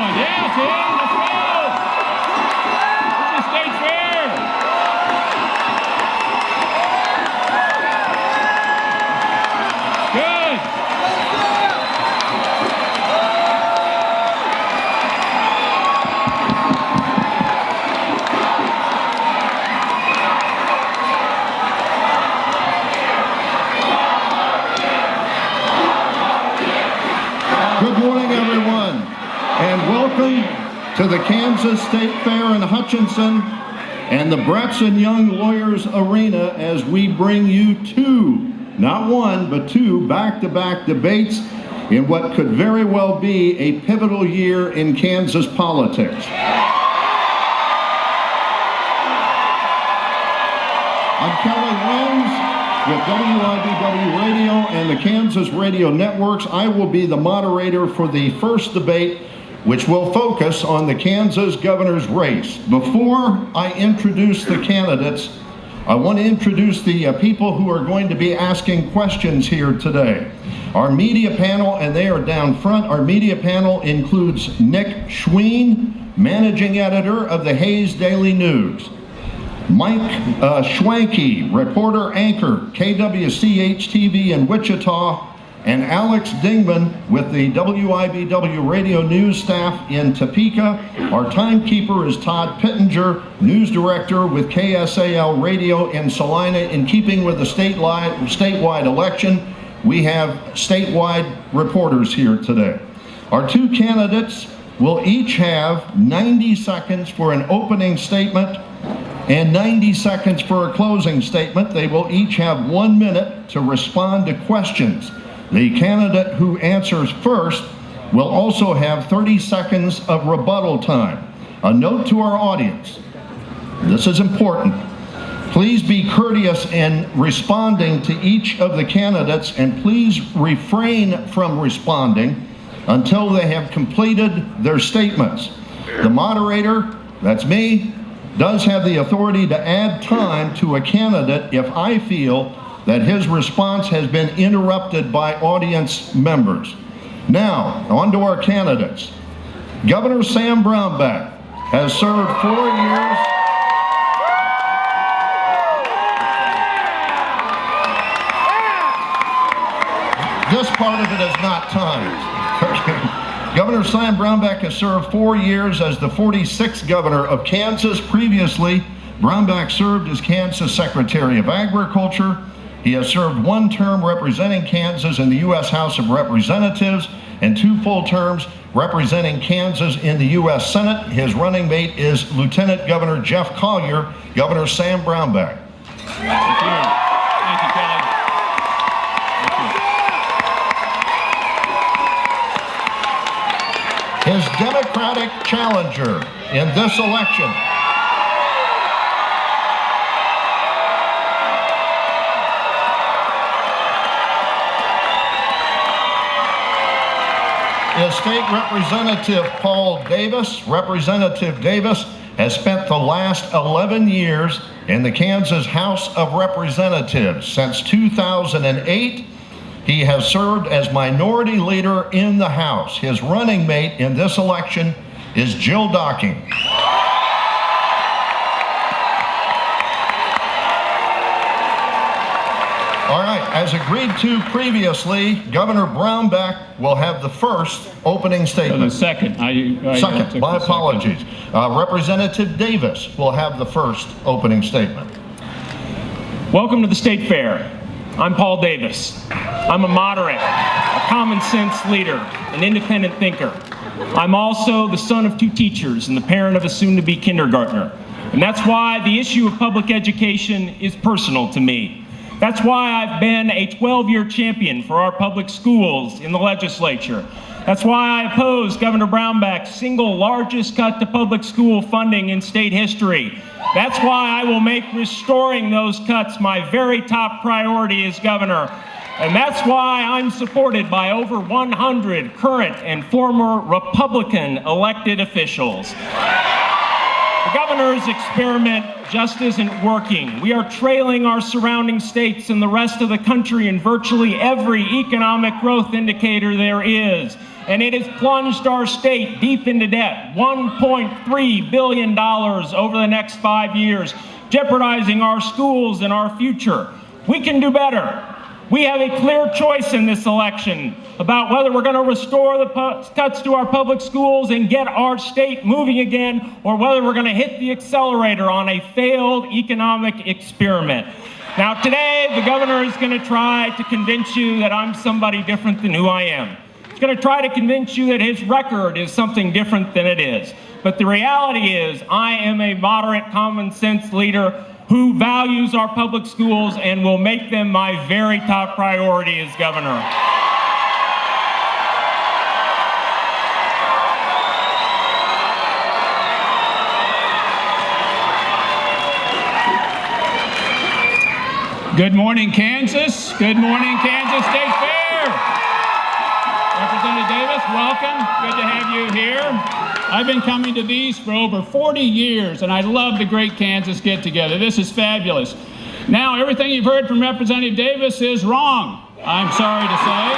going. Yeah, Tim, let's go. This is State Fair. Good. Good morning, everyone, and welcome to the Kansas State Fair in Hutchinson and the Bretson Young Lawyers Arena as we bring you two, not one, but two back-to-back debates in what could very well be a pivotal year in Kansas politics. I'm Kelly Lenz with WIBW Radio and the Kansas Radio Networks. I will be the moderator for the first debate, which will focus on the Kansas governor's race. Before I introduce the candidates, I want to introduce the people who are going to be asking questions here today. Our media panel, and they are down front, our media panel includes Nick Schween, managing editor of the Hayes Daily News. Mike Schwanke, reporter anchor, KWCH-TV in Wichita, and Alex Dingman with the WIBW Radio News staff in Topeka. Our timekeeper is Todd Pittenger, news director with KSAL Radio in Salina. In keeping with the statewide election, we have statewide reporters here today. Our two candidates will each have 90 seconds for an opening statement and 90 seconds for a closing statement. They will each have 1 minute to respond to questions. The candidate who answers first will also have 30 seconds of rebuttal time. A note to our audience, this is important. Please be courteous in responding to each of the candidates, and please refrain from responding until they have completed their statements. The moderator, that's me, does have the authority to add time to a candidate if I feel that his response has been interrupted by audience members. Now, on to our candidates. Governor Sam Brownback has served 4 years. This part of it is not timed. Governor Sam Brownback has served 4 years as the 46th governor of Kansas. Previously, Brownback served as Kansas Secretary of Agriculture. He has served 1 term representing Kansas in the U.S. House of Representatives and 2 full terms representing Kansas in the U.S. Senate. His running mate is Lieutenant Governor Jeff Collier. Governor Sam Brownback. Thank you. Thank you, Kelly. His Democratic challenger in this election is State Representative Paul Davis. Representative Davis has spent the last 11 years in the Kansas House of Representatives. Since 2008, he has served as minority leader in the House. His running mate in this election is Jill Docking. All right, as agreed to previously, Governor Brownback will have the first opening statement. The second. Second, my apologies. Representative Davis will have the first opening statement. Welcome to the State Fair. I'm Paul Davis. I'm a moderate, a common sense leader, an independent thinker. I'm also the son of 2 teachers and the parent of a soon-to-be kindergartner. And that's why the issue of public education is personal to me. That's why I've been a 12-year champion for our public schools in the legislature. That's why I oppose Governor Brownback's single largest cut to public school funding in state history. That's why I will make restoring those cuts my very top priority as governor. And that's why I'm supported by over 100 current and former Republican elected officials. The governor's experiment just isn't working. We are trailing our surrounding states and the rest of the country in virtually every economic growth indicator there is. and it has plunged our state deep into debt, $1.3 billion over the next 5 years, jeopardizing our schools and our future. We can do better. We have a clear choice in this election about whether we're going to restore the cuts to our public schools and get our state moving again, or whether we're going to hit the accelerator on a failed economic experiment. Now today, the governor is going to try to convince you that I'm somebody different than who I am. He's going to try to convince you that his record is something different than it is. But the reality is, I am a moderate, common sense leader who values our public schools and will make them my very top priority as governor. Good morning, Kansas. Good morning, Kansas State Fair. Representative Davis, welcome. Good to have you here. I've been coming to these for over 40 years, and I love the Great Kansas Get-Together. This is fabulous. Now, everything you've heard from Representative Davis is wrong, I'm sorry to say.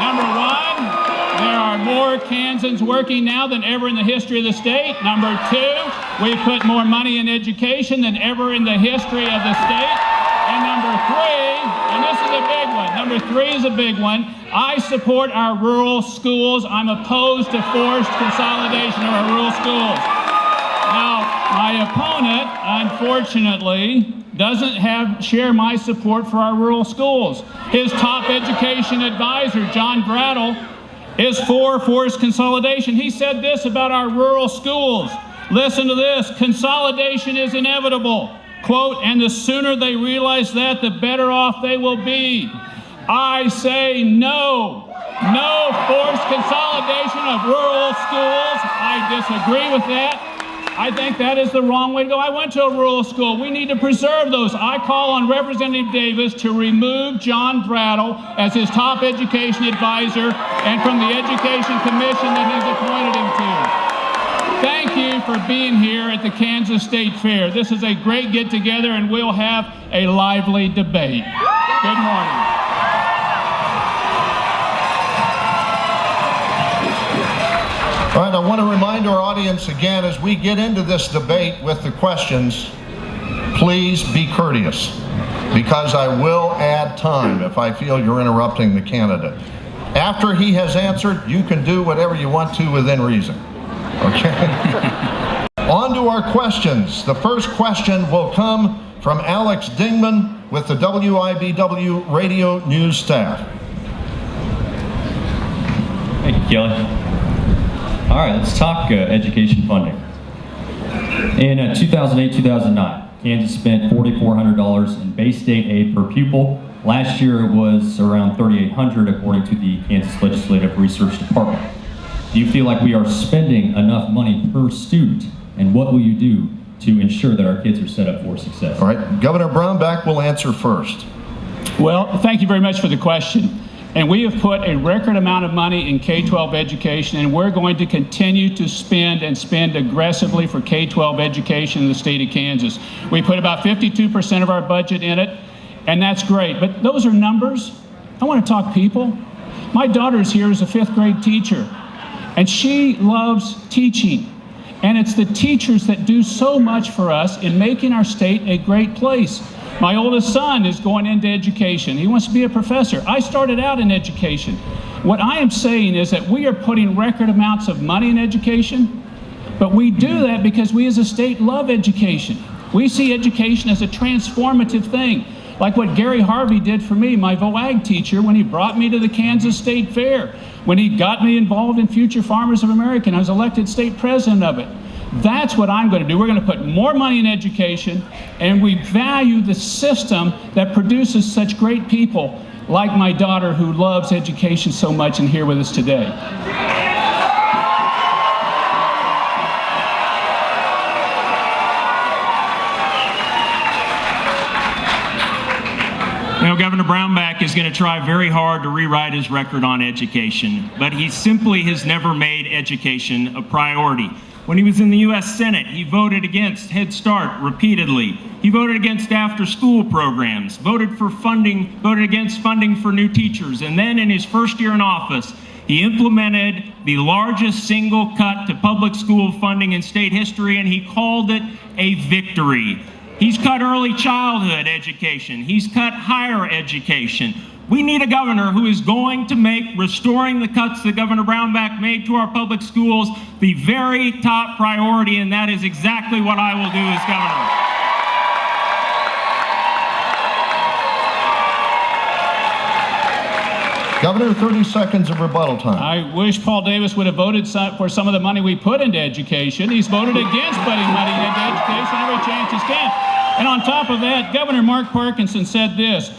Number one, there are more Kansans working now than ever in the history of the state. Number two, we put more money in education than ever in the history of the state. And number three, and this is a big one, number three is a big one, I support our rural schools. I'm opposed to forced consolidation of our rural schools. Now, my opponent, unfortunately, doesn't share my support for our rural schools. His top education advisor, John Brattle, is for forced consolidation. He said this about our rural schools. Listen to this: consolidation is inevitable. Quote, and the sooner they realize that, the better off they will be. I say no. No forced consolidation of rural schools. I disagree with that. I think that is the wrong way to go. I went to a rural school. We need to preserve those. I call on Representative Davis to remove John Brattle as his top education advisor and from the Education Commission that he's appointed him to. Thank you for being here at the Kansas State Fair. This is a great get-together, and we'll have a lively debate. Good morning. All right, I want to remind our audience again, as we get into this debate with the questions, please be courteous, because I will add time if I feel you're interrupting the candidate. After he has answered, you can do whatever you want to within reason. Okay? On to our questions. The first question will come from Alex Dingman with the WIBW Radio News staff. Thank you, Kelly. All right, let's talk education funding. In 2008-2009, Kansas spent $4,400 in base state aid per pupil. Last year it was around $3,800 according to the Kansas Legislative Research Department. Do you feel like we are spending enough money per student, and what will you do to ensure that our kids are set up for success? All right, Governor Brownback will answer first. Well, thank you very much for the question. And we have put a record amount of money in K-12 education, and we're going to continue to spend aggressively for K-12 education in the state of Kansas. We put about 52% of our budget in it, and that's great. But those are numbers. I want to talk people. My daughter's here as a 5th grade teacher, and she loves teaching. And it's the teachers that do so much for us in making our state a great place. My oldest son is going into education. He wants to be a professor. I started out in education. What I am saying is that we are putting record amounts of money in education, but we do that because we as a state love education. We see education as a transformative thing, like what Gary Harvey did for me, my VOAG teacher, when he brought me to the Kansas State Fair, when he got me involved in Future Farmers of America, and I was elected state president of it. That's what I'm going to do. We're going to put more money in education, and we value the system that produces such great people like my daughter who loves education so much and here with us today. You know, Governor Brownback is going to try very hard to rewrite his record on education, but he simply has never made education a priority. When he was in the U.S. Senate, he voted against Head Start repeatedly. He voted against after-school programs, voted against funding for new teachers, and then in his first year in office, He implemented the largest single cut to public school funding in state history, and he called it a victory. He's cut early childhood education. He's cut higher education. We need a governor who is going to make restoring the cuts that Governor Brownback made to our public schools the very top priority, and that is exactly what I will do as governor. Governor, 30 seconds of rebuttal time. I wish Paul Davis would have voted for some of the money we put into education. He's voted against putting money into education every chance he can. And on top of that, Governor Mark Parkinson said this.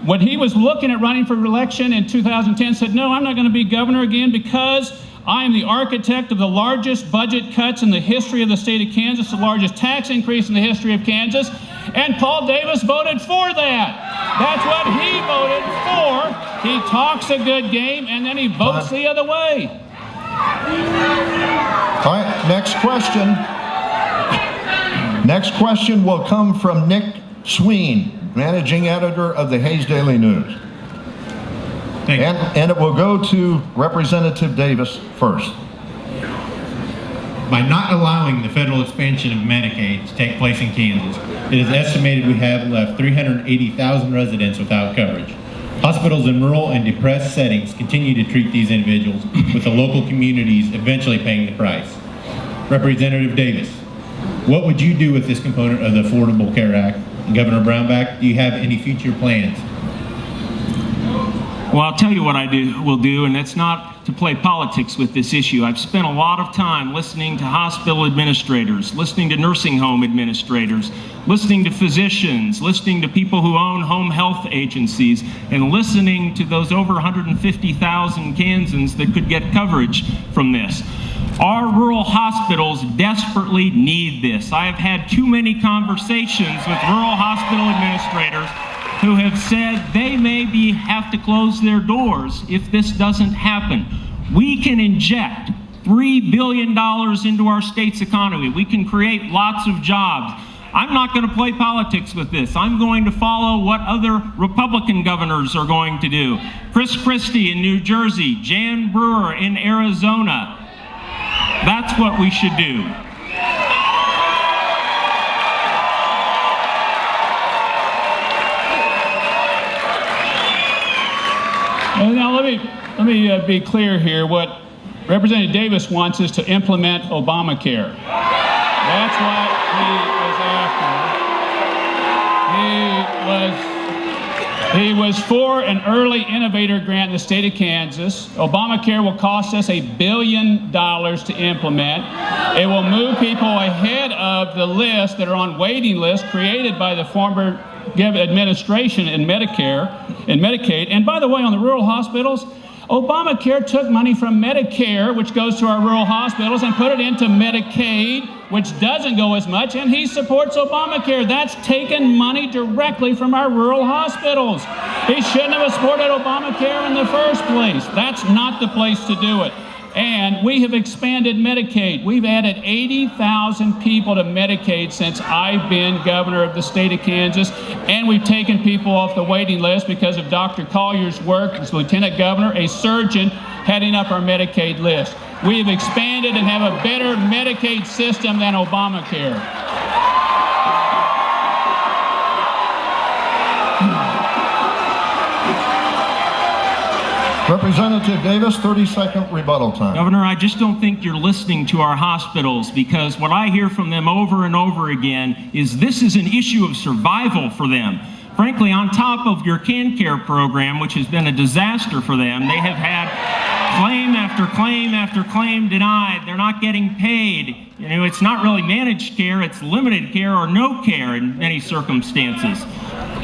When he was looking at running for re-election in 2010, said, no, I'm not going to be governor again because I am the architect of the largest budget cuts in the history of the state of Kansas, the largest tax increase in the history of Kansas. And Paul Davis voted for that. That's what he voted for. He talks a good game, and then he votes the other way. All right, next question. Next question will come from Nick Sween, managing editor of the Hayes Daily News. Thank you. And it will go to Representative Davis first. By not allowing the federal expansion of Medicaid to take place in Kansas, it is estimated we have left 380,000 residents without coverage. Hospitals in rural and depressed settings continue to treat these individuals, with the local communities eventually paying the price. Representative Davis, what would you do with this component of the Affordable Care Act? And Governor Brownback, do you have any future plans? Well, I'll tell you what I will do, and that's not to play politics with this issue. I've spent a lot of time listening to hospital administrators, listening to nursing home administrators, listening to physicians, listening to people who own home health agencies, and listening to those over 150,000 Kansans that could get coverage from this. Our rural hospitals desperately need this. I have had too many conversations with rural hospital administrators who have said they maybe have to close their doors if this doesn't happen. We can inject $3 billion into our state's economy. We can create lots of jobs. I'm not going to play politics with this. I'm going to follow what other Republican governors are going to do. Chris Christie in New Jersey, Jan Brewer in Arizona. That's what we should do. Now let me be clear here. What Representative Davis wants is to implement Obamacare. That's what he is after. He was for an early innovator grant in the state of Kansas. Obamacare will cost us $1 billion to implement. It will move people ahead of the list that are on waiting lists created by the former administration in Medicare and Medicaid. And by the way, on the rural hospitals, Obamacare took money from Medicare, which goes to our rural hospitals, and put it into Medicaid, which doesn't go as much, and he supports Obamacare. That's taken money directly from our rural hospitals. He shouldn't have supported Obamacare in the first place. That's not the place to do it. And we have expanded Medicaid. We've added 80,000 people to Medicaid since I've been governor of the state of Kansas. And we've taken people off the waiting list because of Dr. Collier's work as lieutenant governor, a surgeon heading up our Medicaid list. We have expanded and have a better Medicaid system than Obamacare. Representative Davis, 30-second rebuttal time. Governor, I just don't think you're listening to our hospitals, because what I hear from them over and over again is this is an issue of survival for them. Frankly, on top of your CanCare program, which has been a disaster for them, they have had claim after claim after claim denied. They're not getting paid. You know, it's not really managed care, it's limited care or no care in many circumstances.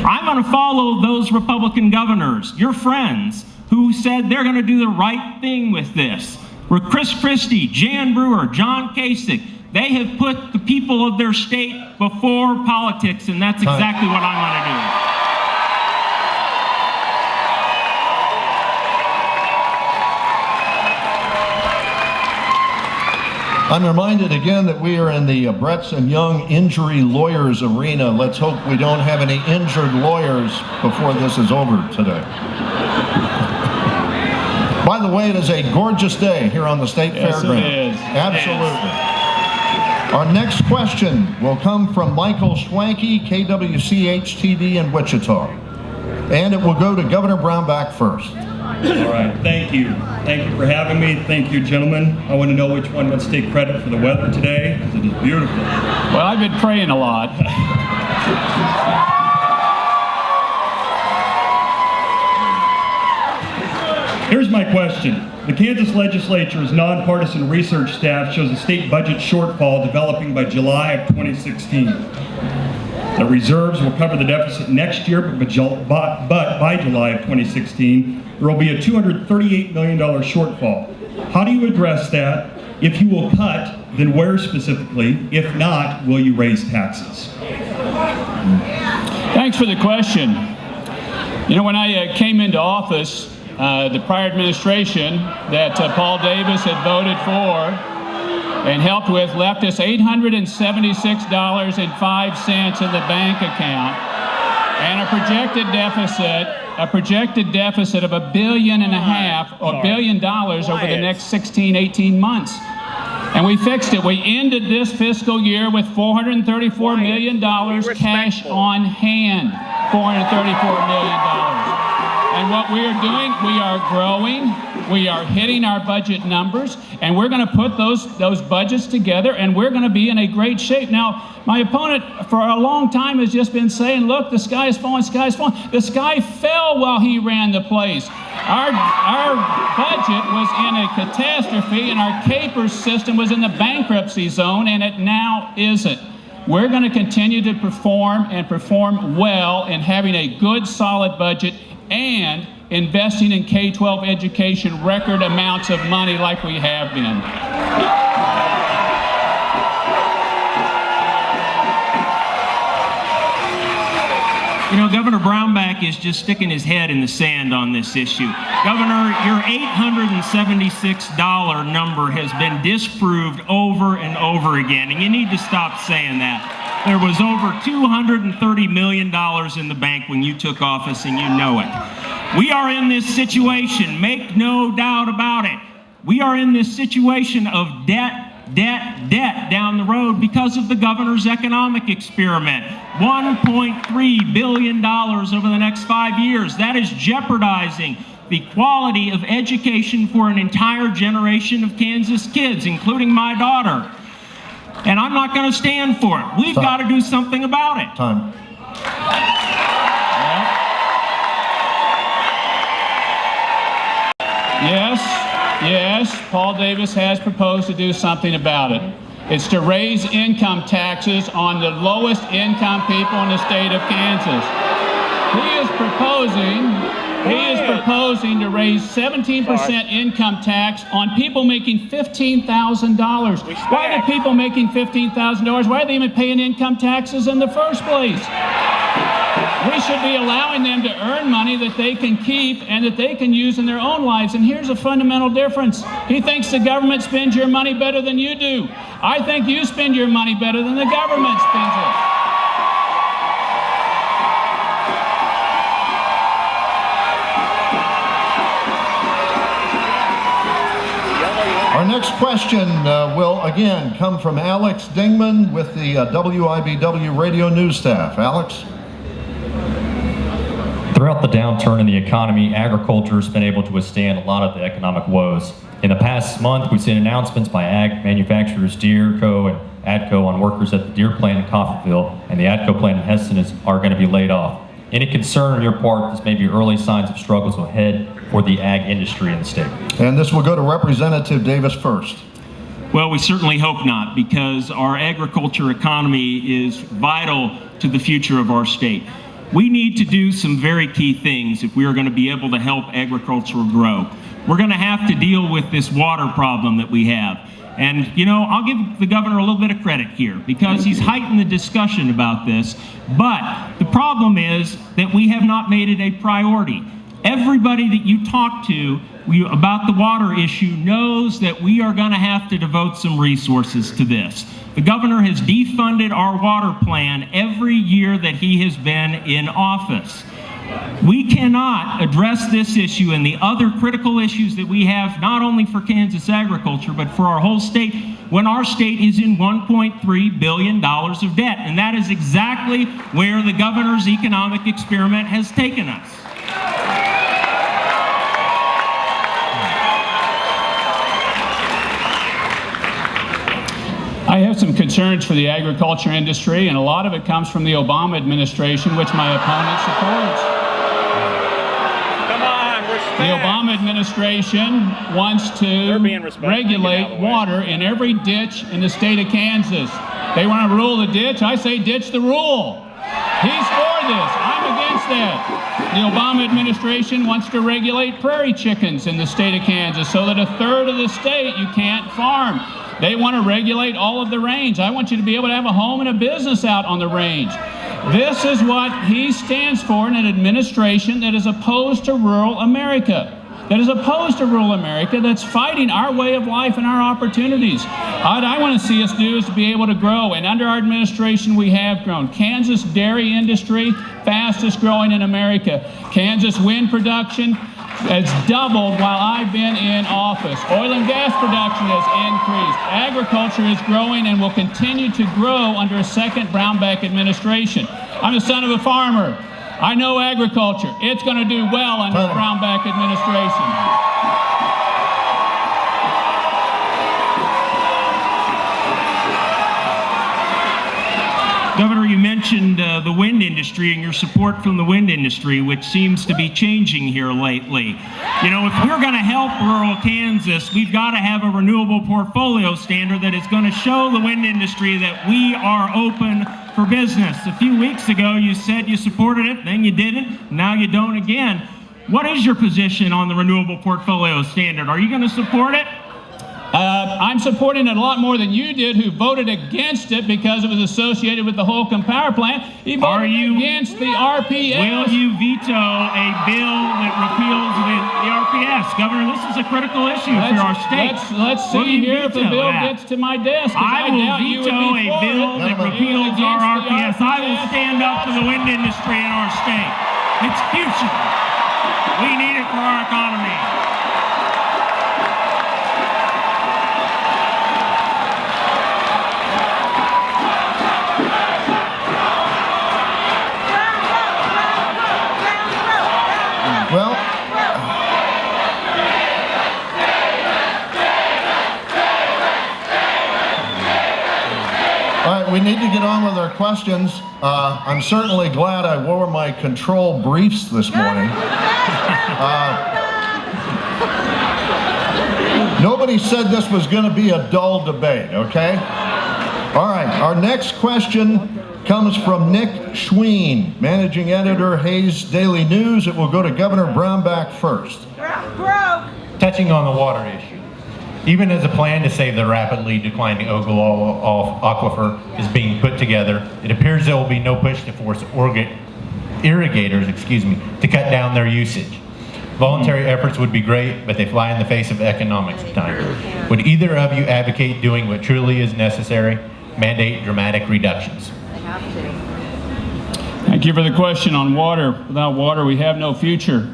I'm going to follow those Republican governors, your friends, who said they're going to do the right thing with this. Where Chris Christie, Jan Brewer, John Kasich, they have put the people of their state before politics, and that's exactly what I'm going to do. I'm reminded again that we are in the Bretts and Young injury lawyers arena. Let's hope we don't have any injured lawyers before this is over today. By the way, it is a gorgeous day here on the State Fairgrounds. It is. Absolutely. Our next question will come from Michael Schwanke, KWCH-TV in Wichita. And it will go to Governor Brownback first. All right, thank you. Thank you for having me. Thank you, gentlemen. I want to know which one wants to take credit for the weather today, because it is beautiful. Well, I've been praying a lot. Here's my question. The Kansas Legislature's nonpartisan research staff shows a state budget shortfall developing by July of 2016. The reserves will cover the deficit next year, but by July of 2016, there will be a $238 million shortfall. How do you address that? If you will cut, then where specifically? If not, will you raise taxes? Thanks for the question. You know, when I came into office, the prior administration that Paul Davis had voted for and helped with left us $876.05 in the bank account and a projected deficit of $1.5 billion over the next 16, 18 months. And we fixed it. We ended this fiscal year with $434 million cash on hand. $434 million. And what we are doing, we are growing, we are hitting our budget numbers, and we're going to put those budgets together, and we're going to be in a great shape. Now, my opponent for a long time has just been saying, look, the sky is falling, the sky is falling. The sky fell while he ran the place. Our budget was in a catastrophe, and our CAPER system was in the bankruptcy zone, and it now isn't. We're going to continue to perform and perform well in having a good, solid budget and investing in K-12 education record amounts of money like we have been. You know, Governor Brownback is just sticking his head in the sand on this issue. Governor, your $876 number has been disproved over and over again, and you need to stop saying that. There was over $230 million in the bank when you took office, and you know it. We are in this situation, make no doubt about it. We are in this situation of debt down the road because of the governor's economic experiment. $1.3 billion over the next 5 years. That is jeopardizing the quality of education for an entire generation of Kansas kids, including my daughter. And I'm not going to stand for it. We've got to do something about it. Time. Yes, Paul Davis has proposed to do something about it. It's to raise income taxes on the lowest income people in the state of Kansas. He is proposing to raise 17% income tax on people making $15,000. Why are the people making $15,000? Why are they even paying income taxes in the first place? We should be allowing them to earn money that they can keep and that they can use in their own lives. And here's a fundamental difference. He thinks the government spends your money better than you do. I think you spend your money better than the government spends it. Our next question will again come from Alex Dingman with the WIBW radio news staff. Alex? Throughout the downturn in the economy, agriculture has been able to withstand a lot of the economic woes. In the past month, we've seen announcements by ag manufacturers Deere Co. and ADCO on workers at the Deere plant in Coffeyville and the ADCO plant in Heston are going to be laid off. Any concern on your part this may be early signs of struggles ahead for the ag industry in the state? And this will go to Representative Davis first. Well, we certainly hope not, because our agriculture economy is vital to the future of our state. We need to do some very key things if we are going to be able to help agriculture grow. We're going to have to deal with this water problem that we have. And, you know, I'll give the governor a little bit of credit here because he's heightened the discussion about this. But the problem is that we have not made it a priority. Everybody that you talk to about the water issue knows that we are going to have to devote some resources to this. The governor has defunded our water plan every year that he has been in office. We cannot address this issue and the other critical issues that we have, not only for Kansas agriculture, but for our whole state, when our state is in $1.3 billion of debt. And that is exactly where the governor's economic experiment has taken us. I have some concerns for the agriculture industry, and a lot of it comes from the Obama administration, which my opponent supports. Come on, respect. The Obama administration wants to regulate water in every ditch in the state of Kansas. They want to rule the ditch. I say ditch the rule. He's for this. I'm against that. The Obama administration wants to regulate prairie chickens in the state of Kansas so that a third of the state you can't farm. They want to regulate all of the range. I want you to be able to have a home and a business out on the range. This is what he stands for in an administration that is opposed to rural America. That is opposed to rural America, that's fighting our way of life and our opportunities. What I want to see us do is to be able to grow, and under our administration we have grown. Kansas dairy industry, fastest growing in America. Kansas wind production has doubled while I've been in office. Oil and gas production has increased. Agriculture is growing and will continue to grow under a second Brownback administration. I'm the son of a farmer. I know agriculture. It's going to do well under the Brownback administration. Governor, you mentioned the wind industry and your support from the wind industry, which seems to be changing here lately. You know, if we're going to help rural Kansas, we've got to have a renewable portfolio standard that is going to show the wind industry that we are open for business. A few weeks ago, you said you supported it, then you didn't, now you don't again. What is your position on the renewable portfolio standard? Are you going to support it? I'm supporting it a lot more than you did, who voted against it because it was associated with the Holcomb Power Plant. He voted against the RPS. Will you veto a bill that repeals the RPS? Governor, this is a critical issue for our state. Let's see here if the bill gets to my desk. I will veto a bill that repeals our RPS. I will stand up for the wind industry in our state. It's future. We need it for our economy. Well, all right, we need to get on with our questions. I'm certainly glad I wore my control briefs this morning. Nobody said this was going to be a dull debate, okay? All right, our next question comes from Nick Schween, Managing Editor, Hayes Daily News. It will go to Governor Brownback first. Touching on the water issue, even as a plan to save the rapidly declining Ogallala aquifer is being put together, it appears there will be no push to force irrigators, to cut down their usage. Voluntary efforts would be great, but they fly in the face of economics at times. Would either of you advocate doing what truly is necessary, mandate dramatic reductions? Thank you for the question on water. Without water, we have no future.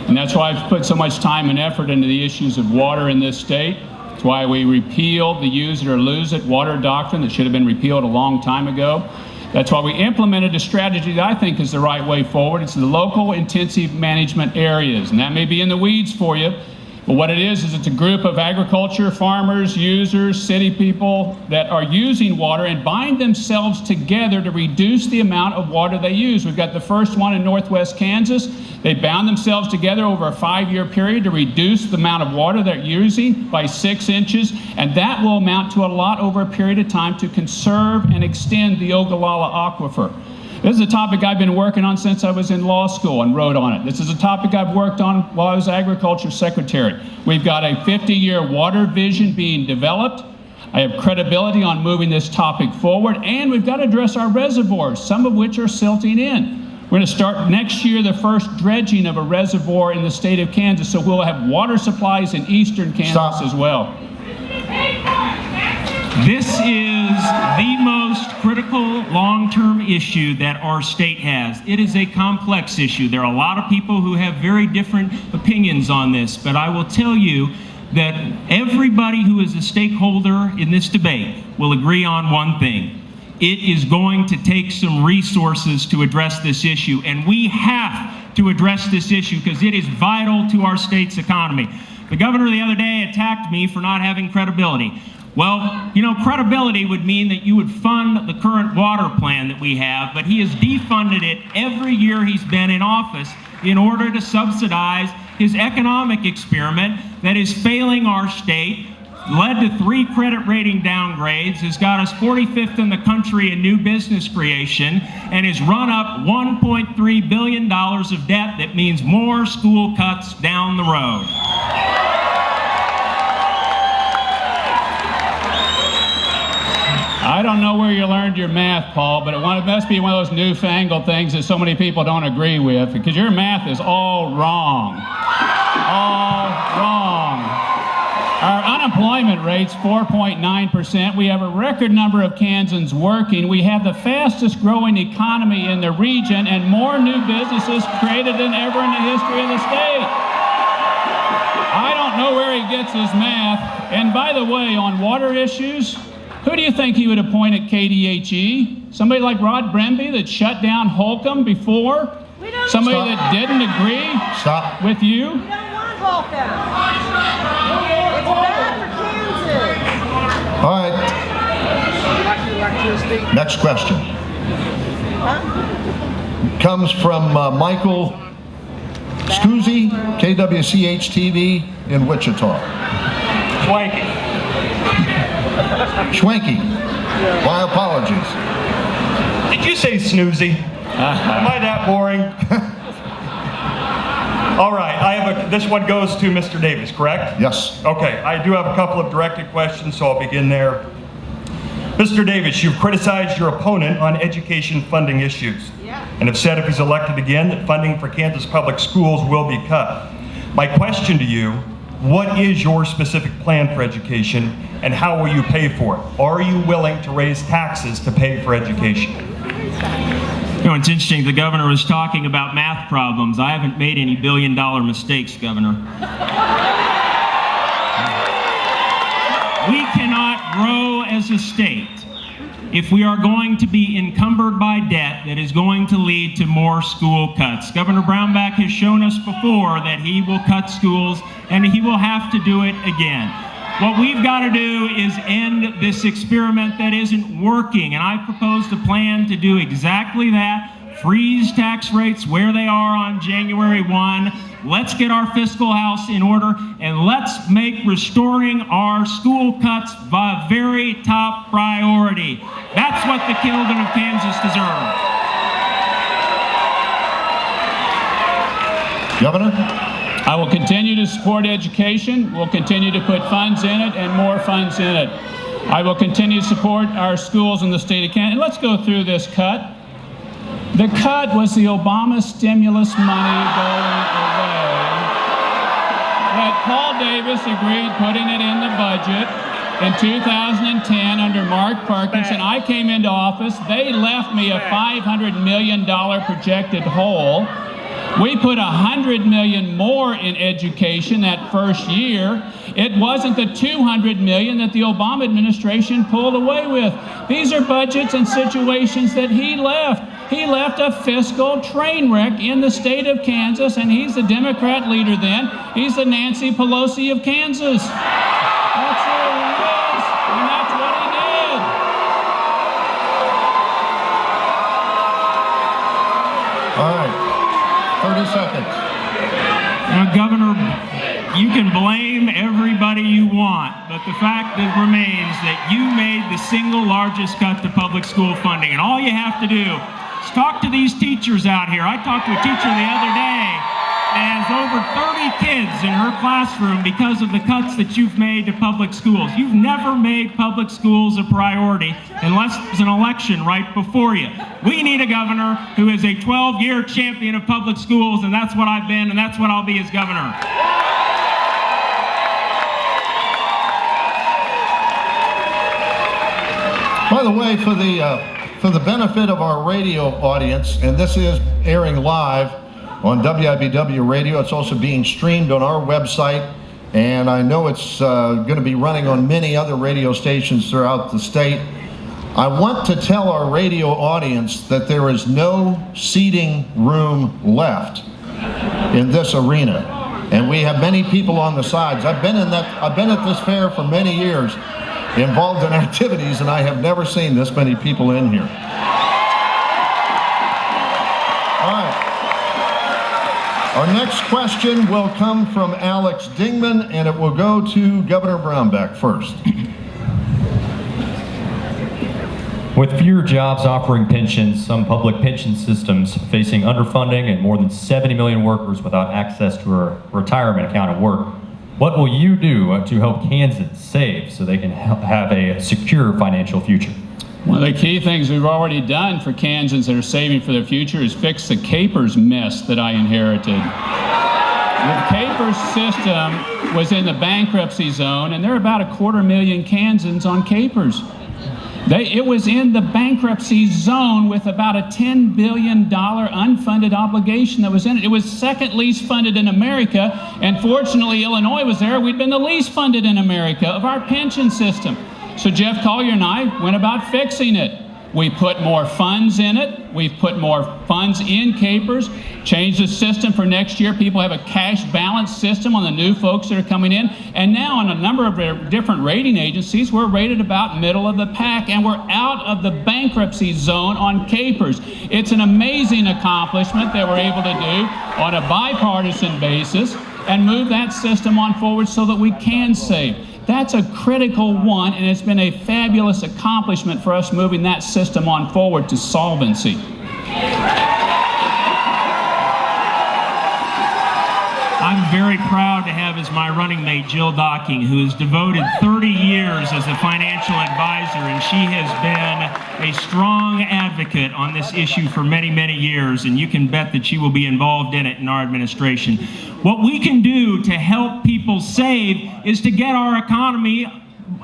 And that's why I've put so much time and effort into the issues of water in this state. That's why we repealed the use it or lose it water doctrine that should have been repealed a long time ago. That's why we implemented a strategy that I think is the right way forward. It's the local intensive management areas, and that may be in the weeds for you, but what it is it's a group of agriculture, farmers, users, city people that are using water and bind themselves together to reduce the amount of water they use. We've got the first one in northwest Kansas. They bound themselves together over a 5-year period to reduce the amount of water they're using by 6 inches, and that will amount to a lot over a period of time to conserve and extend the Ogallala aquifer. This is a topic I've been working on since I was in law school and wrote on it. This is a topic I've worked on while I was Agriculture Secretary. We've got a 50-year water vision being developed. I have credibility on moving this topic forward, and we've got to address our reservoirs, some of which are silting in. We're going to start next year the first dredging of a reservoir in the state of Kansas, so we'll have water supplies in eastern Kansas as well. This is the most critical long-term important issue that our state has. It is a complex issue. There are a lot of people who have very different opinions on this, but I will tell you that everybody who is a stakeholder in this debate will agree on one thing. It is going to take some resources to address this issue, and we have to address this issue because it is vital to our state's economy. The governor the other day attacked me for not having credibility. Well, you know, credibility would mean that you would fund the current water plan that we have, but he has defunded it every year he's been in office in order to subsidize his economic experiment that is failing our state, led to 3 credit rating downgrades, has got us 45th in the country in new business creation, and has run up $1.3 billion of debt that means more school cuts down the road. I don't know where you learned your math, Paul, but it must be one of those newfangled things that so many people don't agree with, because your math is all wrong. All wrong. Our unemployment rate's 4.9%. We have a record number of Kansans working. We have the fastest growing economy in the region and more new businesses created than ever in the history of the state. I don't know where he gets his math. And by the way, on water issues, who do you think he would appoint at KDHE? Somebody like Rod Bremby that shut down Holcomb before? Somebody that didn't agree with you? We don't want Holcomb. It's bad for Kansas. All right. Next question. Comes from Michael Scuzzi, KWCH-TV in Wichita. Schwanky. My apologies. Did you say snoozy? Am I that boring? All right, this one goes to Mr. Davis, correct? Yes. Okay, I do have a couple of directed questions, so I'll begin there. Mr. Davis, you've criticized your opponent on education funding issues, and have said if he's elected again that funding for Kansas public schools will be cut. My question to you, what is your specific plan for education, and how will you pay for it? Are you willing to raise taxes to pay for education? You know, it's interesting, the governor was talking about math problems. I haven't made any billion-dollar mistakes, Governor. We cannot grow as a state if we are going to be encumbered by debt that is going to lead to more school cuts. Governor Brownback has shown us before that he will cut schools, and he will have to do it again. What we've got to do is end this experiment that isn't working, and I proposed a plan to do exactly that. Freeze tax rates where they are on January 1. Let's get our fiscal house in order, and let's make restoring our school cuts the very top priority. That's what the children of Kansas deserve. Governor? I will continue to support education. We'll continue to put funds in it and more funds in it. I will continue to support our schools in the state of Kansas. And let's go through this cut. The cut was the Obama stimulus money going away that Paul Davis agreed putting it in the budget in 2010 under Mark Parkinson. I came into office. They left me a $500 million projected hole. We put $100 million more in education that first year. It wasn't the $200 million that the Obama administration pulled away with. These are budgets and situations that he left. He left a fiscal train wreck in the state of Kansas, and he's the Democrat leader then. He's the Nancy Pelosi of Kansas. That's who he is, and that's what he did. All right. 30 seconds. Now, Governor, you can blame everybody you want, but the fact that remains that you made the single largest cut to public school funding, and all you have to do is talk to these teachers out here. I talked to a teacher the other day that has over 30 kids in her classroom because of the cuts that you've made to public schools. You've never made public schools a priority unless there's an election right before you. We need a governor who is a 12-year champion of public schools, and that's what I've been, and that's what I'll be as governor. By the way, for the benefit of our radio audience, and this is airing live on WIBW Radio. It's also being streamed on our website, and I know it's going to be running on many other radio stations throughout the state. I want to tell our radio audience that there is no seating room left in this arena, and we have many people on the sides. I've been at this fair for many years, involved in activities, and I have never seen this many people in here. All right. Our next question will come from Alex Dingman, and it will go to Governor Brownback first. With fewer jobs offering pensions, some public pension systems facing underfunding, and more than 70 million workers without access to a retirement account at work, what will you do to help Kansans save so they can have a secure financial future? One of the key things we've already done for Kansans that are saving for their future is fix the CAPERS mess that I inherited. The CAPERS system was in the bankruptcy zone, and there are about 250,000 Kansans on CAPERS. It was in the bankruptcy zone with about a $10 billion unfunded obligation that was in it. It was second least funded in America, and fortunately Illinois was there. We'd been the least funded in America of our pension system. So Jeff Collier and I went about fixing it. We put more funds in it. We've put more funds in CAPERS, changed the system for next year. People have a cash balance system on the new folks that are coming in. And now on a number of different rating agencies, we're rated about middle of the pack, and we're out of the bankruptcy zone on CAPERS. It's an amazing accomplishment that we're able to do on a bipartisan basis and move that system on forward so that we can save. That's a critical one, and it's been a fabulous accomplishment for us moving that system on forward to solvency. I'm very proud to have as my running mate Jill Docking, who has devoted 30 years as a financial advisor, and she has been a strong advocate on this issue for many, many years, and you can bet that she will be involved in it in our administration. What we can do to help people save is to get our economy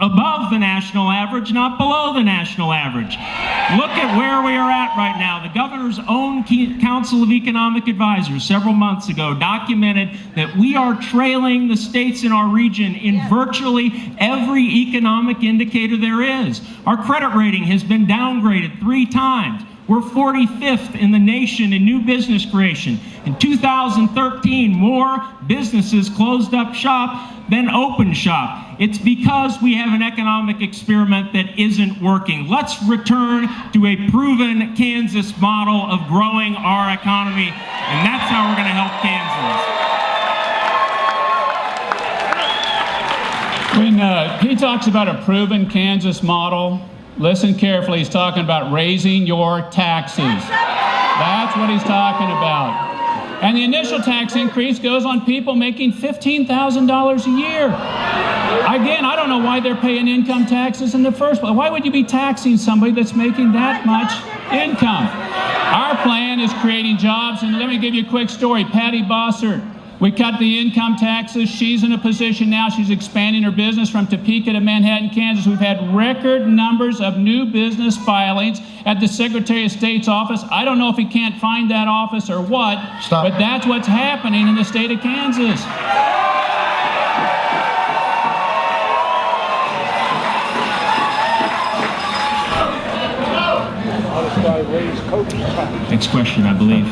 above the national average, not below the national average. Look at where we are at right now. The governor's own Council of Economic Advisors several months ago documented that we are trailing the states in our region in virtually every economic indicator there is. Our credit rating has been downgraded 3 times. We're 45th in the nation in new business creation. In 2013, more businesses closed up shop than opened shop. It's because we have an economic experiment that isn't working. Let's return to a proven Kansas model of growing our economy, and that's how we're going to help Kansans. When he talks about a proven Kansas model, listen carefully. He's talking about raising your taxes. That's what he's talking about. And the initial tax increase goes on people making $15,000 a year. Again, I don't know why they're paying income taxes in the first place. Why would you be taxing somebody that's making that much income? Our plan is creating jobs, and let me give you a quick story. Patty Bossert, we cut the income taxes. She's in a position now, she's expanding her business from Topeka to Manhattan, Kansas. We've had record numbers of new business filings at the Secretary of State's office. I don't know if he can't find that office or what, but that's what's happening in the state of Kansas. Next question, I believe.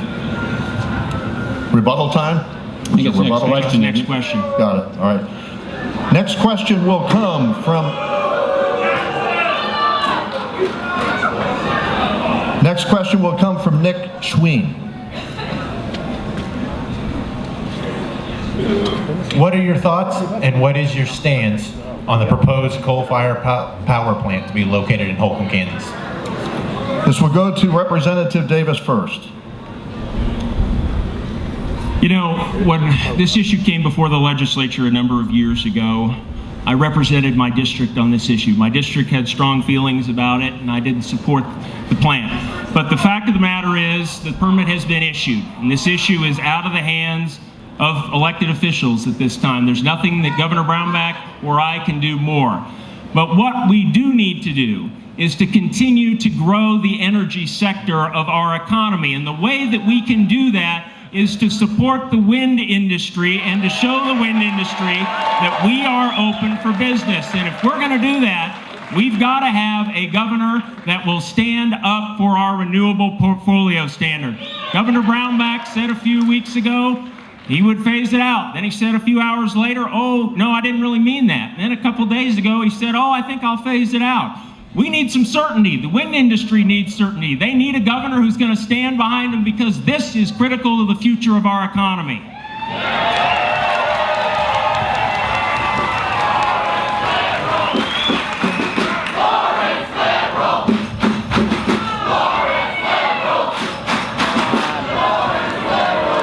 Rebuttal time? I think it's next question. Next question. Got it. All right. Next question will come from Nick Schween. What are your thoughts and what is your stance on the proposed coal-fired power plant to be located in Holcomb, Kansas? This will go to Representative Davis first. You know, when this issue came before the legislature a number of years ago, I represented my district on this issue. My district had strong feelings about it, and I didn't support the plant. But the fact of the matter is, the permit has been issued, and this issue is out of the hands of elected officials at this time. There's nothing that Governor Brownback or I can do more. But what we do need to do is to continue to grow the energy sector of our economy. And the way that we can do that is to support the wind industry and to show the wind industry that we are open for business. And if we're going to do that, we've got to have a governor that will stand up for our renewable portfolio standard. Governor Brownback said a few weeks ago he would phase it out. Then he said a few hours later, oh, no, I didn't really mean that. And then a couple days ago, he said, oh, I think I'll phase it out. We need some certainty. The wind industry needs certainty. They need a governor who's going to stand behind them because this is critical to the future of our economy.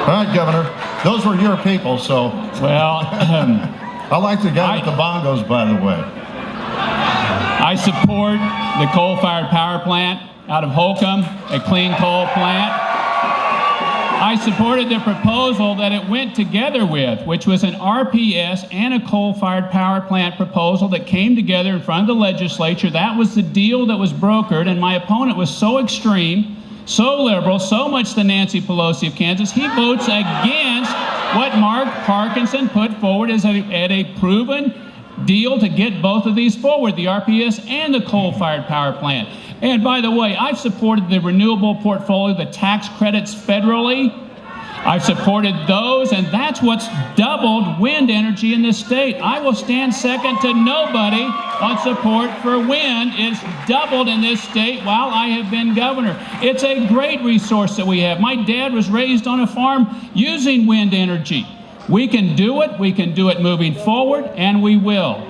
All right, Governor. Those were your people, so. Well, I like the guy with the bongos, by the way. I support the coal-fired power plant out of Holcomb, a clean coal plant. I supported the proposal that it went together with, which was an RPS and a coal-fired power plant proposal that came together in front of the legislature. That was the deal that was brokered, and my opponent was so extreme, so liberal, so much the Nancy Pelosi of Kansas, he votes against what Mark Parkinson put forward as a proven deal to get both of these forward, the RPS and the coal-fired power plant. And by the way, I've supported the renewable portfolio, the tax credits federally. I've supported those, and that's what's doubled wind energy in this state. I will stand second to nobody on support for wind. It's doubled in this state while I have been governor. It's a great resource that we have. My dad was raised on a farm using wind energy. We can do it moving forward, and we will.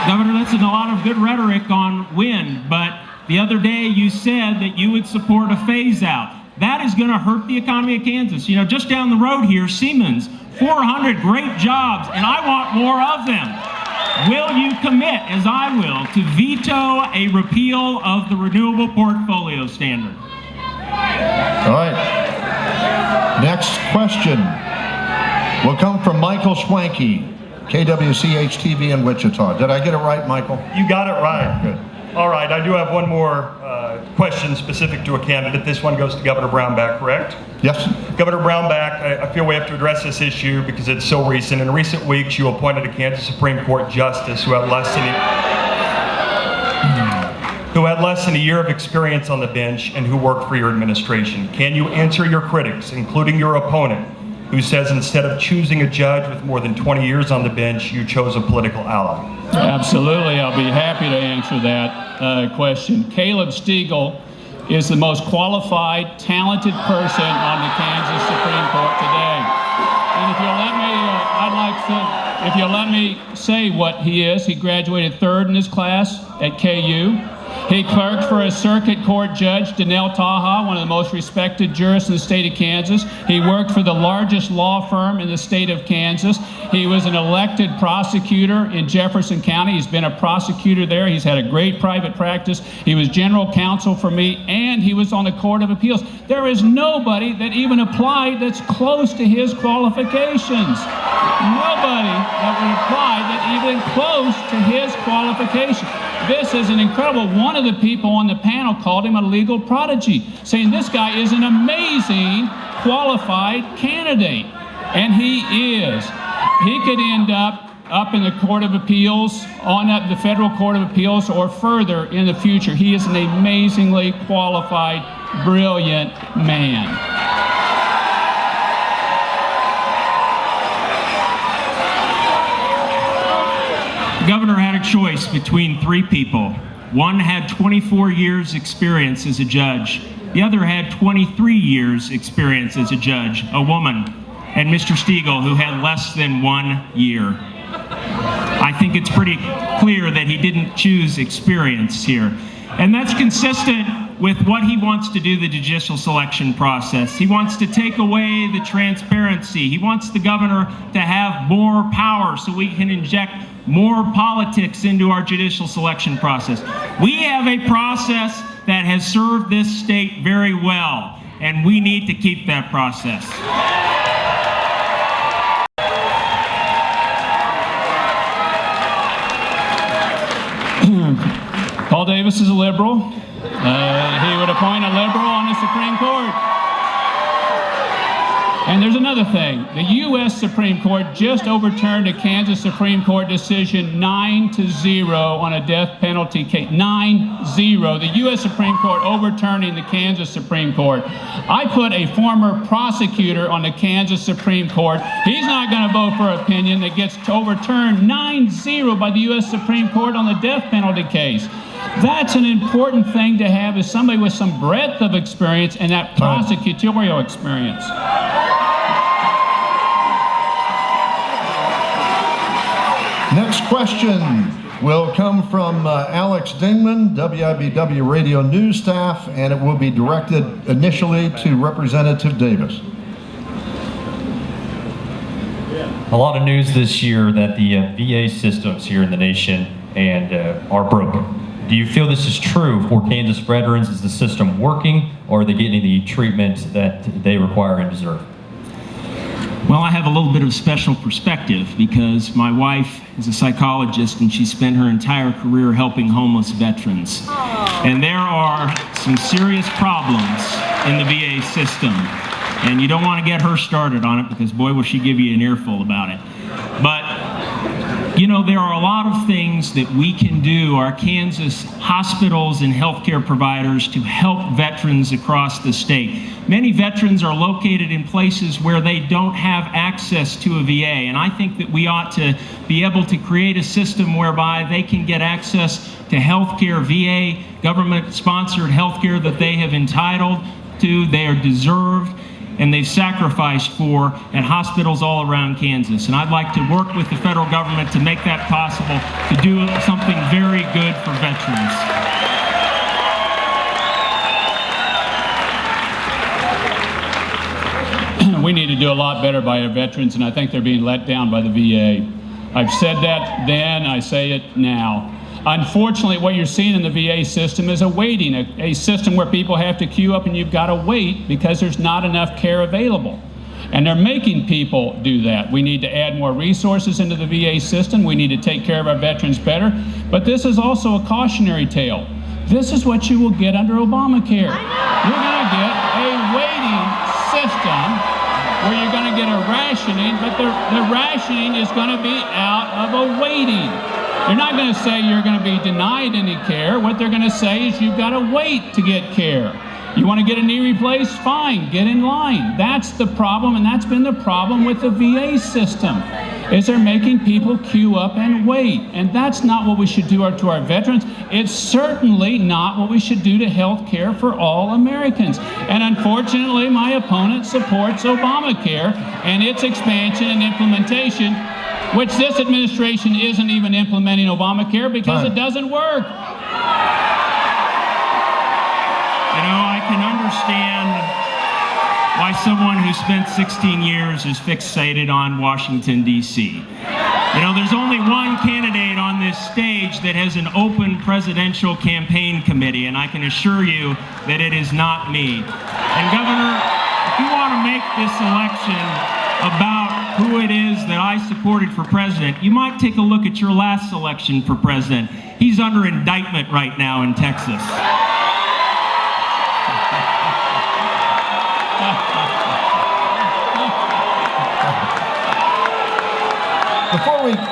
Governor, that's a lot of good rhetoric on wind, but the other day you said that you would support a phase out. That is going to hurt the economy of Kansas. You know, just down the road here, Siemens, 400 great jobs, and I want more of them. Will you commit, as I will, to veto a repeal of the renewable portfolio standard? All right. Next question will come from Michael Schwanke, KWCH-TV in Wichita. Did I get it right, Michael? You got it right. Good. All right, I do have one more question specific to a candidate. This one goes to Governor Brownback, correct? Yes. Governor Brownback, I feel we have to address this issue because it's so recent. In recent weeks, you appointed a Kansas Supreme Court justice who had less than a year of experience on the bench and who worked for your administration. Can you answer your critics, including your opponent, who says instead of choosing a judge with more than 20 years on the bench, you chose a political ally? Absolutely, I'll be happy to answer that question. Caleb Stegall is the most qualified, talented person on the Kansas Supreme Court today. And if you'll let me say what he is, he graduated third in his class at KU. He clerked for a circuit court judge, Danelle Taha, one of the most respected jurists in the state of Kansas. He worked for the largest law firm in the state of Kansas. He was an elected prosecutor in Jefferson County. He's been a prosecutor there. He's had a great private practice. He was general counsel for me, and he was on the Court of Appeals. There is nobody that even applied that's close to his qualifications. Nobody that would apply that even close to his qualifications. This is an incredible. One of the people on the panel called him a legal prodigy, saying this guy is an amazing, qualified candidate. And he is. He could end up in the Court of Appeals, on up the Federal Court of Appeals, or further in the future. He is an amazingly qualified, brilliant man. The governor had a choice between three people. One had 24 years experience as a judge. The other had 23 years experience as a judge, a woman, and Mr. Stegall, who had less than 1 year. I think it's pretty clear that he didn't choose experience here. And that's consistent with what he wants to do the judicial selection process. He wants to take away the transparency. He wants the governor to have more power so we can inject more politics into our judicial selection process. We have a process that has served this state very well, and we need to keep that process. Paul Davis is a liberal. He would appoint a liberal on the Supreme Court. And there's another thing. The U.S. Supreme Court just overturned a Kansas Supreme Court decision 9-0 on a death penalty case. 9-0. The U.S. Supreme Court overturning the Kansas Supreme Court. I put a former prosecutor on the Kansas Supreme Court. He's not going to vote for an opinion that gets overturned 9-0 by the U.S. Supreme Court on the death penalty case. That's an important thing to have, as somebody with some breadth of experience and that prosecutorial experience. Next question will come from Alex Dingman, WIBW Radio News staff, and it will be directed initially to Representative Davis. A lot of news this year that the VA systems here in the nation are broken. Do you feel this is true for Kansas veterans? Is the system working, or are they getting the treatment that they require and deserve? Well, I have a little bit of special perspective because my wife is a psychologist and she spent her entire career helping homeless veterans. And there are some serious problems in the VA system. And you don't want to get her started on it because boy will she give you an earful about it. But you know, there are a lot of things that we can do, our Kansas hospitals and healthcare providers, to help veterans across the state. Many veterans are located in places where they don't have access to a VA, and I think that we ought to be able to create a system whereby they can get access to healthcare, VA, government-sponsored healthcare that they have entitled to, they are deserved, and they've sacrificed for at hospitals all around Kansas. And I'd like to work with the federal government to make that possible, to do something very good for veterans. We need to do a lot better by our veterans, and I think they're being let down by the VA. I've said that then, I say it now. Unfortunately, what you're seeing in the VA system is a system where people have to queue up and you've got to wait because there's not enough care available. And they're making people do that. We need to add more resources into the VA system. We need to take care of our veterans better. But this is also a cautionary tale. This is what you will get under Obamacare. You're going to get a waiting system where you're going to get a rationing, but the rationing is going to be out of a waiting. They're not going to say you're going to be denied any care. What they're going to say is you've got to wait to get care. You want to get a knee replaced? Fine, get in line. That's the problem, and that's been the problem with the VA system, is they're making people queue up and wait. And that's not what we should do to our veterans. It's certainly not what we should do to health care for all Americans. And unfortunately, my opponent supports Obamacare and its expansion and implementation, which this administration isn't even implementing Obamacare because it doesn't work. You know, I can understand why someone who spent 16 years is fixated on Washington, D.C. You know, there's only one candidate on this stage that has an open presidential campaign committee, and I can assure you that it is not me. And Governor, if you want to make this election about who it is that I supported for president, you might take a look at your last election for president. He's under indictment right now in Texas.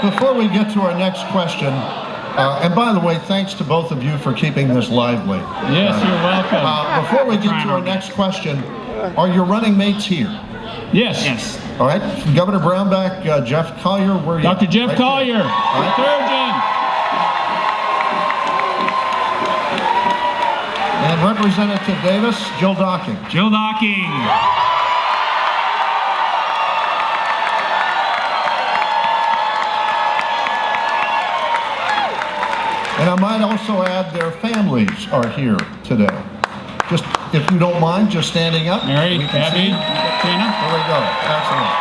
Before we get to our next question, and by the way, thanks to both of you for keeping this lively. Yes, you're welcome. Before we get to our next question, are your running mates here? Yes. Yes. All right, Governor Brownback, Jeff Collier, where are you? Dr. Jeff Right Collier, there. surgeon. And Representative Davis, Jill Docking. Jill Docking. And I might also add their families are here today. Just, if you don't mind, just standing up. Mary, We can Abby, see. Tina. There we go. Excellent.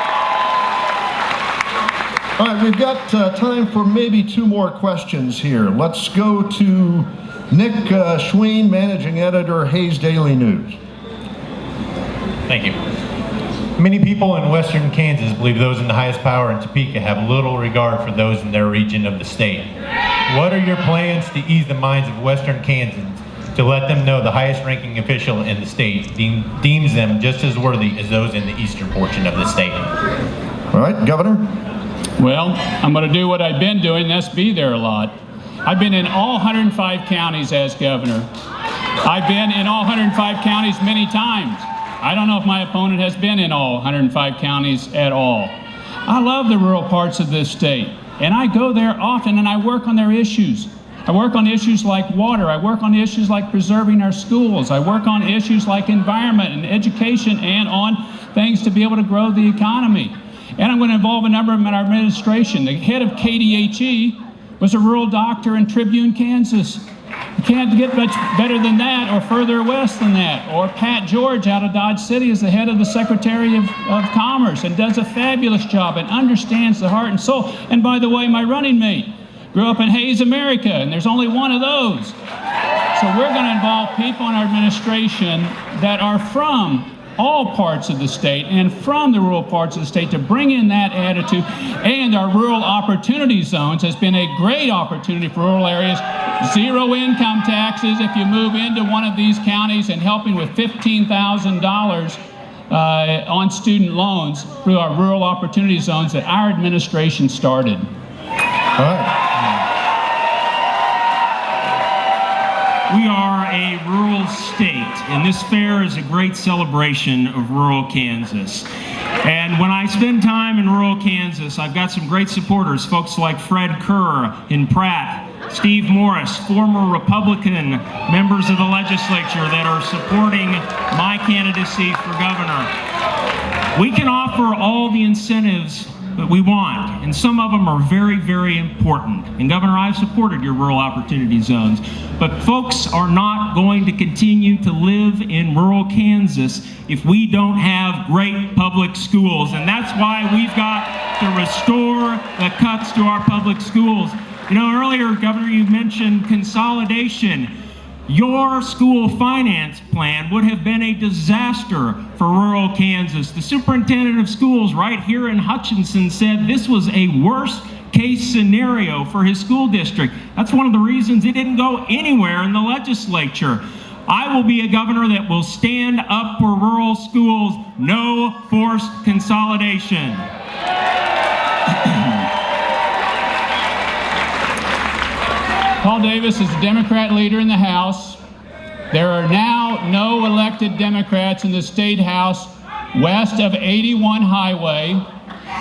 All right, we've got time for maybe two more questions here. Let's go to Nick Schween, Managing Editor, Hayes Daily News. Thank you. Many people in western Kansas believe those in the highest power in Topeka have little regard for those in their region of the state. What are your plans to ease the minds of Western Kansans to let them know the highest ranking official in the state deems them just as worthy as those in the eastern portion of the state? All right, Governor? Well, I'm going to do what I've been doing, and that's be there a lot. I've been in all 105 counties as governor. I've been in all 105 counties many times. I don't know if my opponent has been in all 105 counties at all. I love the rural parts of this state, and I go there often and I work on their issues. I work on issues like water. I work on issues like preserving our schools. I work on issues like environment and education and on things to be able to grow the economy. And I'm going to involve a number of them in our administration. The head of KDHE was a rural doctor in Tribune, Kansas. You can't get much better than that or further west than that. Or Pat George out of Dodge City is the head of the Secretary of Commerce and does a fabulous job and understands the heart and soul. And by the way, my running mate grew up in Hayes, America, and there's only one of those. So we're going to involve people in our administration that are from all parts of the state and from the rural parts of the state to bring in that attitude. And our rural opportunity zones has been a great opportunity for rural areas. Zero income taxes if you move into one of these counties, and helping with $15,000 on student loans through our rural opportunity zones that our administration started. All right. We are a rural state, and this fair is a great celebration of rural Kansas. And when I spend time in rural Kansas, I've got some great supporters, folks like Fred Kerr in Pratt, Steve Morris, former Republican members of the legislature that are supporting my candidacy for governor. We can offer all the incentives that we want, and some of them are very, very important. And Governor, I've supported your rural opportunity zones, but folks are not going to continue to live in rural Kansas if we don't have great public schools, and that's why we've got to restore the cuts to our public schools. You know, earlier, Governor, you mentioned consolidation. Your school finance plan would have been a disaster for rural Kansas. The superintendent of schools right here in Hutchinson said this was a worst case scenario for his school district. That's one of the reasons it didn't go anywhere in the legislature. I will be a governor that will stand up for rural schools. No forced consolidation. Paul Davis is the Democrat leader in the House. There are now no elected Democrats in the State House west of 81 Highway.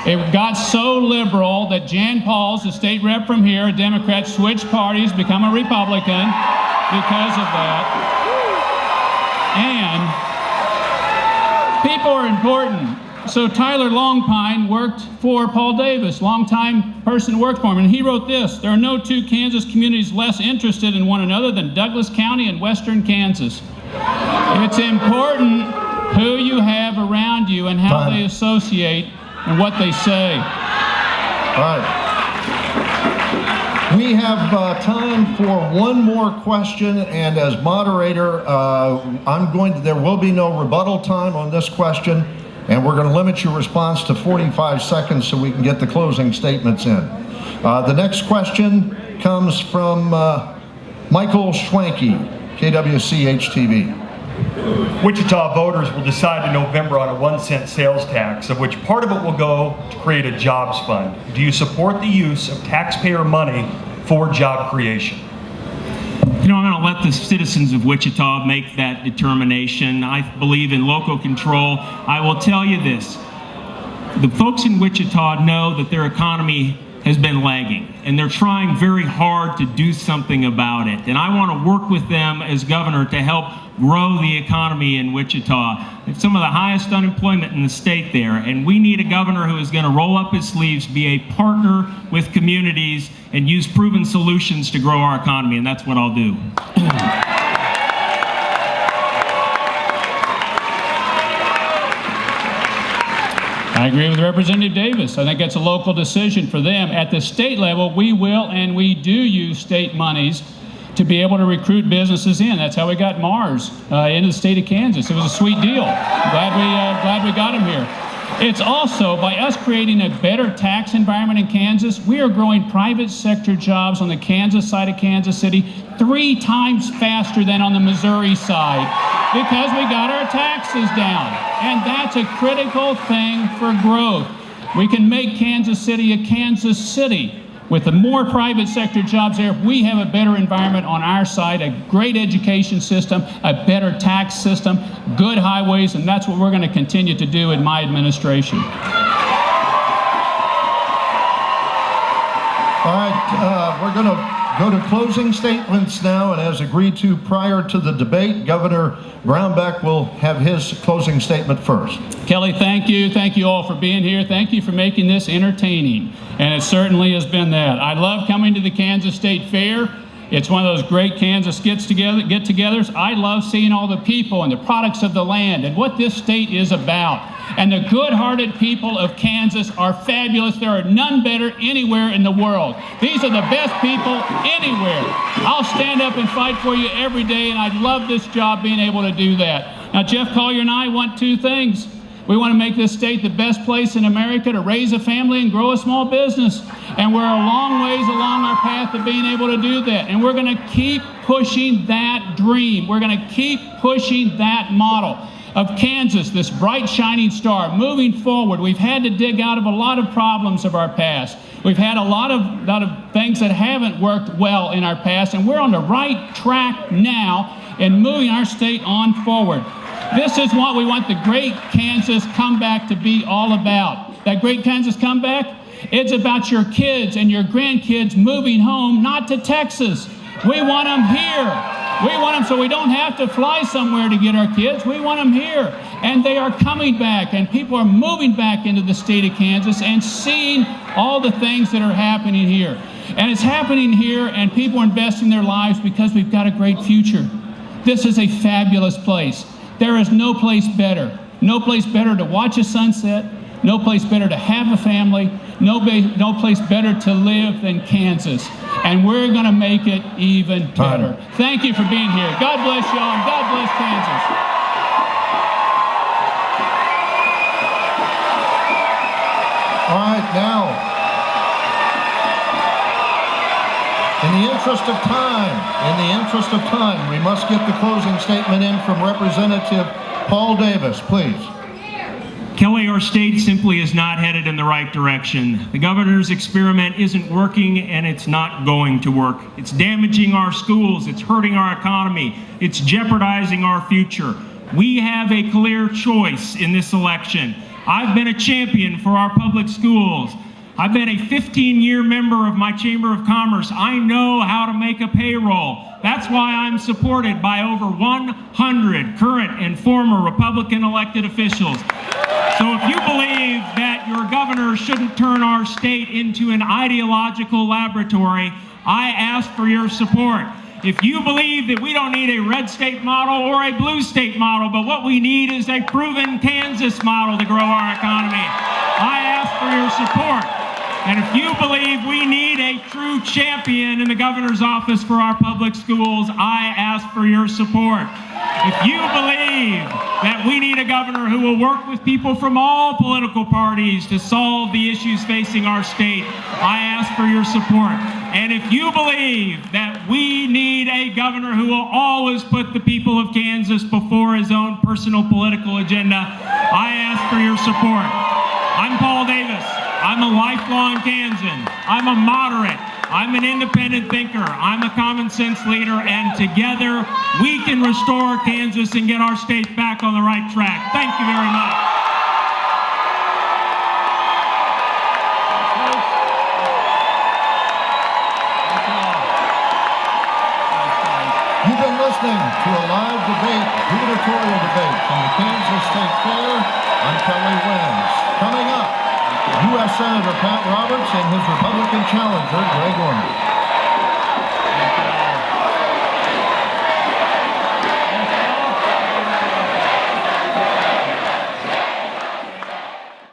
It got so liberal that Jan Pauls, the state rep from here, a Democrat, switched parties, become a Republican because of that. And people are important. So Tyler Longpine worked for Paul Davis, longtime person worked for him, and he wrote this: there are no two Kansas communities less interested in one another than Douglas County and Western Kansas. It's important who you have around you and how they associate and what they say. All right. We have time for one more question, and as moderator, there will be no rebuttal time on this question. And we're going to limit your response to 45 seconds so we can get the closing statements in. The next question comes from Michael Schwanke, KWC-HTV. Wichita voters will decide in November on a 1-cent sales tax, of which part of it will go to create a jobs fund. Do you support the use of taxpayer money for job creation? You know, I'm going to let the citizens of Wichita make that determination. I believe in local control. I will tell you this. The folks in Wichita know that their economy has been lagging, and they're trying very hard to do something about it. And I want to work with them as governor to help grow the economy in Wichita. It's some of the highest unemployment in the state there, and we need a governor who is going to roll up his sleeves, be a partner with communities, and use proven solutions to grow our economy, and that's what I'll do. I agree with Representative Davis. I think that's a local decision for them. At the state level, we will and we do use state monies to be able to recruit businesses in. That's how we got Mars into the state of Kansas. It was a sweet deal. Glad we got him here. It's also by us creating a better tax environment in Kansas, we are growing private sector jobs on the Kansas side of Kansas City 3 times faster than on the Missouri side because we got our taxes down. And that's a critical thing for growth. We can make Kansas City a Kansas City. With the more private sector jobs there, we have a better environment on our side, a great education system, a better tax system, good highways, and that's what we're going to continue to do in my administration. All right, we're going to go to closing statements now, and as agreed to prior to the debate, Governor Brownback will have his closing statement first. Kelly, thank you. Thank you all for being here. Thank you for making this entertaining, and it certainly has been that. I love coming to the Kansas State Fair. It's one of those great Kansas get-togethers. I love seeing all the people and the products of the land and what this state is about. And the good-hearted people of Kansas are fabulous. There are none better anywhere in the world. These are the best people anywhere. I'll stand up and fight for you every day, and I love this job being able to do that. Now, Jeff Collier and I want 2 things. We want to make this state the best place in America to raise a family and grow a small business. And we're a long ways along our path of being able to do that. And we're going to keep pushing that dream. We're going to keep pushing that model of Kansas, this bright shining star, moving forward. We've had to dig out of a lot of problems of our past. We've had a lot of things that haven't worked well in our past, and we're on the right track now in moving our state on forward. This is what we want the great Kansas comeback to be all about. That great Kansas comeback, it's about your kids and your grandkids moving home, not to Texas. We want them here. We want them so we don't have to fly somewhere to get our kids. We want them here. And they are coming back, and people are moving back into the state of Kansas and seeing all the things that are happening here. And it's happening here, and people are investing their lives because we've got a great future. This is a fabulous place. There is no place better. No place better to watch a sunset. No place better to have a family. No place better to live than Kansas. And we're going to make it even better. Thank you for being here. God bless y'all, and God bless Kansas. All right, now, in the interest of time, we must get the closing statement in from Representative Paul Davis, please. Kelly, our state simply is not headed in the right direction. The governor's experiment isn't working, and it's not going to work. It's damaging our schools, it's hurting our economy, it's jeopardizing our future. We have a clear choice in this election. I've been a champion for our public schools. I've been a 15-year member of my Chamber of Commerce. I know how to make a payroll. That's why I'm supported by over 100 current and former Republican elected officials. So if you believe that your governor shouldn't turn our state into an ideological laboratory, I ask for your support. If you believe that we don't need a red state model or a blue state model, but what we need is a proven Kansas model to grow our economy, I ask for your support. And if you believe we need a true champion in the governor's office for our public schools, I ask for your support. If you believe that we need a governor who will work with people from all political parties to solve the issues facing our state, I ask for your support. And if you believe that we need a governor who will always put the people of Kansas before his own personal political agenda, I ask for your support. I'm Paul Davis. I'm a lifelong Kansan. I'm a moderate. I'm an independent thinker. I'm a common sense leader, and together we can restore Kansas and get our state back on the right track. Thank you very much. You've been listening to a live debate, gubernatorial debate from the Kansas State Fair. I'm Kelly Wins. Coming up, U.S. Senator Pat Roberts and his Republican challenger, Greg Orman.